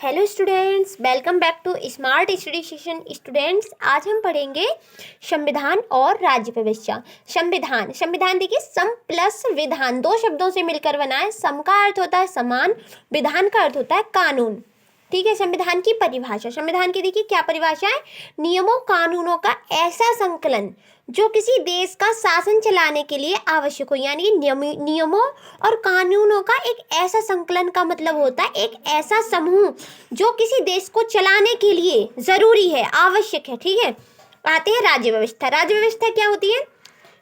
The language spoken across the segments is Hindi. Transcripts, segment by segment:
Hello students, welcome back to smart study session. Students, आज हम पढ़ेंगे संविधान और राज्य व्यवस्था। संविधान देखिए, सम प्लस विधान, दो शब्दों से मिलकर बना है। सम का अर्थ होता है समान, विधान का अर्थ होता है कानून। ठीक है। संविधान की परिभाषा, संविधान की देखिए क्या परिभाषा है। नियमों कानूनों का ऐसा संकलन जो किसी देश का शासन चलाने के लिए आवश्यक हो। यानी नियमों और कानूनों का एक ऐसा संकलन का मतलब होता है एक ऐसा समूह जो किसी देश को चलाने के लिए जरूरी है, आवश्यक है। ठीक है। आते हैं राज्य व्यवस्था। राज्य व्यवस्था क्या होती है?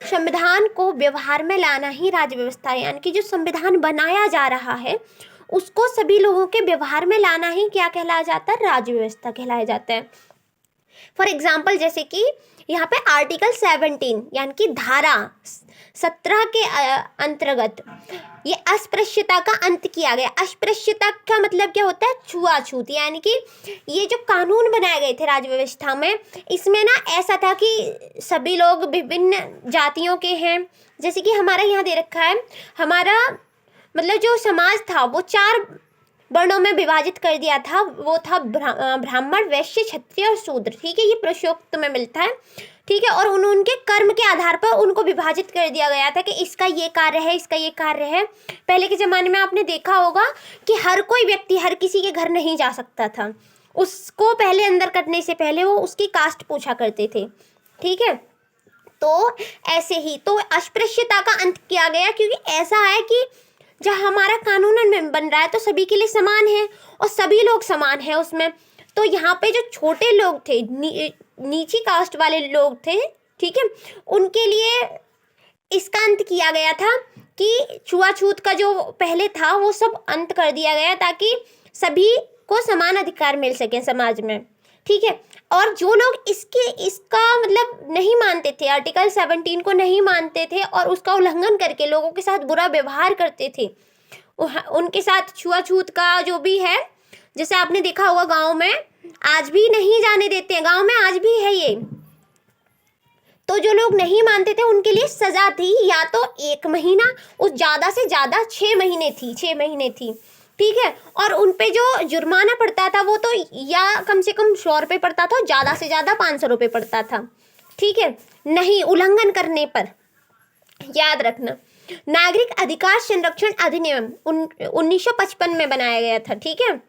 संविधान को व्यवहार में लाना ही राज्य व्यवस्था है। यानी कि जो संविधान बनाया जा रहा है उसको सभी लोगों के व्यवहार में लाना ही क्या कहलाया जाता है? राज्य व्यवस्था कहलाया जाता है। फॉर एग्जाम्पल, जैसे कि यहाँ पे आर्टिकल 17 यानी कि धारा 17 के अंतर्गत ये अस्पृश्यता का अंत किया गया। अस्पृश्यता का मतलब क्या होता है? छुआछूत। यानी कि ये जो कानून बनाए गए थे राज्य व्यवस्था में, इसमें ना ऐसा था कि सभी लोग विभिन्न जातियों के हैं। जैसे कि हमारा यहाँ दे रखा है, हमारा मतलब जो समाज था वो 4 वर्णों में विभाजित कर दिया था। वो था ब्राह्मण, वैश्य, क्षत्रिय और शूद्र। ठीक है। ये पुरुषोक्त में मिलता है। ठीक है। और उनके कर्म के आधार पर उनको विभाजित कर दिया गया था कि इसका ये कार्य है, इसका ये कार्य है। पहले के ज़माने में आपने देखा होगा कि हर कोई व्यक्ति हर किसी के घर नहीं जा सकता था। उसको पहले अंदर करने से पहले वो उसकी कास्ट पूछा करते थे। ठीक है। तो ऐसे ही तो अस्पृश्यता का अंत किया गया, क्योंकि ऐसा है कि जब हमारा कानून बन रहा है तो सभी के लिए समान है और सभी लोग समान हैं उसमें। तो यहाँ पे जो छोटे लोग थे, नीची कास्ट वाले लोग थे, ठीक है, उनके लिए इसका अंत किया गया था कि छुआछूत का जो पहले था वो सब अंत कर दिया गया ताकि सभी को समान अधिकार मिल सके समाज में। ठीक है। और जो लोग इसका मतलब नहीं मानते थे, आर्टिकल 17 को नहीं मानते थे और उसका उल्लंघन करके लोगों के साथ बुरा व्यवहार करते थे, उनके साथ छुआछूत का जो भी है, जैसे आपने देखा होगा गांव में आज भी नहीं जाने देते हैं, गांव में आज भी है ये। तो जो लोग नहीं मानते थे उनके लिए सजा थी या तो 1 महीना, उस ज़्यादा से ज़्यादा 6 महीने थी। ठीक है। और उन पे जो जुर्माना पड़ता था वो तो या कम से कम 100 रुपये पड़ता था, ज़्यादा से ज़्यादा 500 रुपये पड़ता था। ठीक है। नहीं उल्लंघन करने पर। याद रखना, नागरिक अधिकार संरक्षण अधिनियम 1955 में बनाया गया था। ठीक है।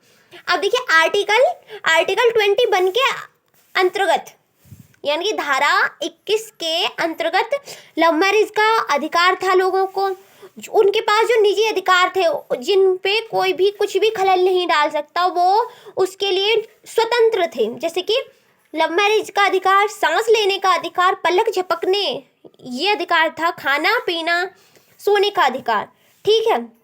अब देखिए आर्टिकल 21 के अंतर्गत यानी कि धारा 21 के अंतर्गत लव मैरिज का अधिकार था लोगों को। उनके पास जो निजी अधिकार थे जिन पे कोई भी कुछ भी खलल नहीं डाल सकता, वो उसके लिए स्वतंत्र थे। जैसे कि लव मैरिज का अधिकार, सांस लेने का अधिकार, पलक झपकने ये अधिकार था, खाना पीना सोने का अधिकार। ठीक है।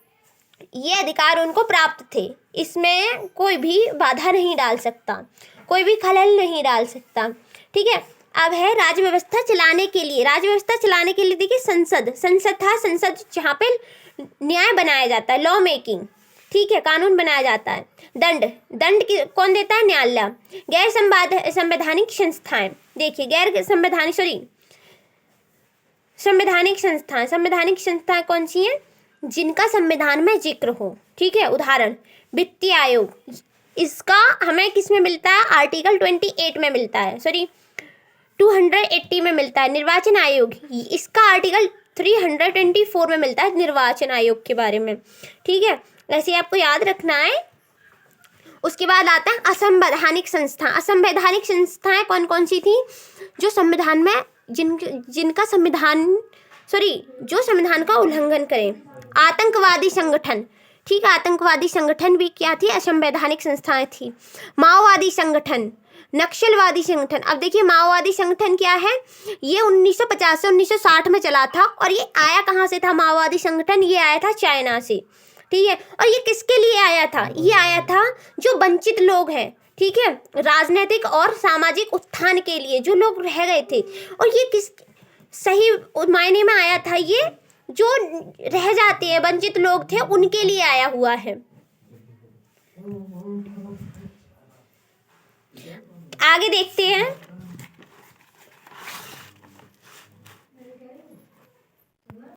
ये अधिकार उनको प्राप्त थे, इसमें कोई भी बाधा नहीं डाल सकता, कोई भी खलल नहीं डाल सकता। ठीक है। अब है राज्य व्यवस्था चलाने के लिए। राज्य व्यवस्था चलाने के लिए देखिए संसद जहाँ पे न्याय बनाया जाता है, लॉ मेकिंग। ठीक है। कानून बनाया जाता है। दंड कौन देता है? न्यायालय। गैर संवैधानिक संस्थाएं, देखिए संवैधानिक संस्थाएं कौन सी हैं? जिनका संविधान में जिक्र हो। ठीक है। उदाहरण वित्तीय आयोग, इसका हमें किस में मिलता है? आर्टिकल 28 में मिलता है, 280 में मिलता है। निर्वाचन आयोग, इसका आर्टिकल 324 में मिलता है निर्वाचन आयोग के बारे में। ठीक है। ऐसे आपको याद रखना है। उसके बाद आता है असंवैधानिक संस्था। असंवैधानिक संस्थाएं कौन कौन सी थी? जो संविधान में जो संविधान का उल्लंघन करें। आतंकवादी संगठन, ठीक है, आतंकवादी संगठन भी क्या थी? असंवैधानिक संस्थाएं थी। माओवादी संगठन, नक्सलवादी संगठन। अब देखिए माओवादी संगठन क्या है? ये 1950 से 1960 में चला था और ये आया कहाँ से था? माओवादी संगठन ये आया था चाइना से। ठीक है। और ये किसके लिए आया था? ये आया था जो वंचित लोग हैं, ठीक है, राजनीतिक और सामाजिक उत्थान के लिए जो लोग रह गए थे। और ये किस सही मायने में आया था? ये जो रह जाते हैं वंचित लोग थे उनके लिए आया हुआ है। आगे देखते हैं।